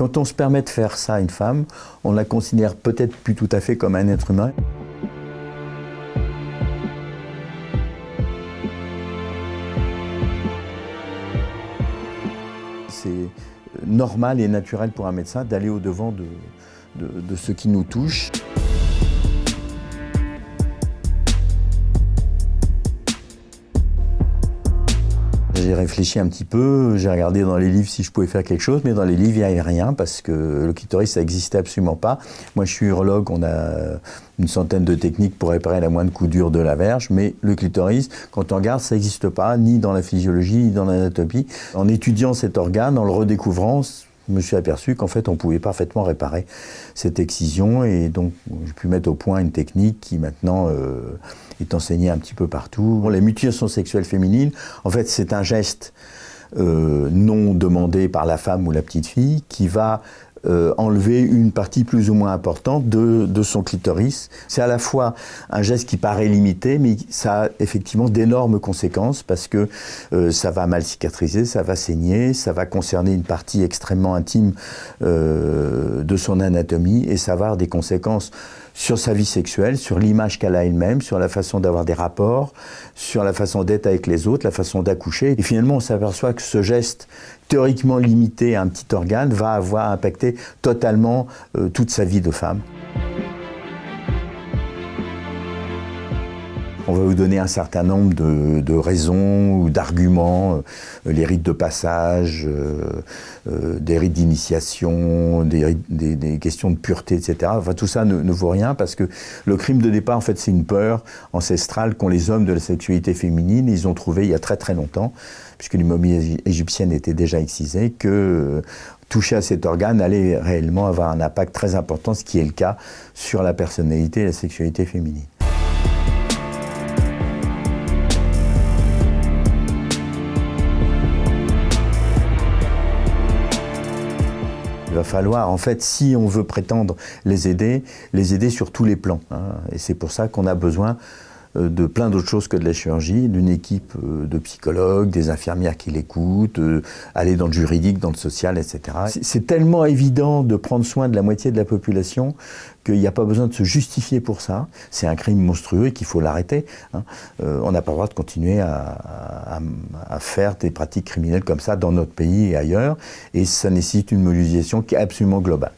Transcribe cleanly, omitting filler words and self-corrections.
Quand on se permet de faire ça à une femme, on la considère peut-être plus tout à fait comme un être humain. C'est normal et naturel pour un médecin d'aller au-devant de ce qui nous touche. J'ai réfléchi un petit peu, j'ai regardé dans les livres si je pouvais faire quelque chose, mais dans les livres, il n'y avait rien parce que le clitoris, ça n'existait absolument pas. Moi, je suis urologue, on a une centaine de techniques pour réparer la moindre coup dur de la verge, mais le clitoris, quand on regarde, ça n'existe pas, ni dans la physiologie, ni dans l'anatomie. En étudiant cet organe, en le redécouvrant, je me suis aperçu qu'en fait, on pouvait parfaitement réparer cette excision et donc j'ai pu mettre au point une technique qui maintenant est enseignée un petit peu partout. Les mutilations sexuelles féminines, en fait, c'est un geste non demandé par la femme ou la petite fille qui va enlever une partie plus ou moins importante de son clitoris. C'est à la fois un geste qui paraît limité, mais ça a effectivement d'énormes conséquences parce que ça va mal cicatriser, ça va saigner, ça va concerner une partie extrêmement intime de son anatomie et ça va avoir des conséquences sur sa vie sexuelle, sur l'image qu'elle a elle-même, sur la façon d'avoir des rapports, sur la façon d'être avec les autres, la façon d'accoucher. Et finalement, on s'aperçoit que ce geste théoriquement limité à un petit organe va avoir impacté totalement toute sa vie de femme. On va vous donner un certain nombre de raisons ou d'arguments, les rites de passage, des rites d'initiation, des questions de pureté, etc. Enfin, tout ça ne vaut rien parce que le crime de départ, en fait, c'est une peur ancestrale qu'ont les hommes de la sexualité féminine. Ils ont trouvé il y a très très longtemps, puisque les momies égyptiennes étaient déjà excisées, que toucher à cet organe allait réellement avoir un impact très important, ce qui est le cas sur la personnalité et la sexualité féminine. Il va falloir, en fait, si on veut prétendre les aider sur tous les plans. Et c'est pour ça qu'on a besoin de plein d'autres choses que de la chirurgie, d'une équipe de psychologues, des infirmières qui l'écoutent, aller dans le juridique, dans le social, etc. C'est tellement évident de prendre soin de la moitié de la population qu'il n'y a pas besoin de se justifier pour ça. C'est un crime monstrueux et qu'il faut l'arrêter. On n'a pas le droit de continuer à faire des pratiques criminelles comme ça dans notre pays et ailleurs. Et ça nécessite une mobilisation qui est absolument globale.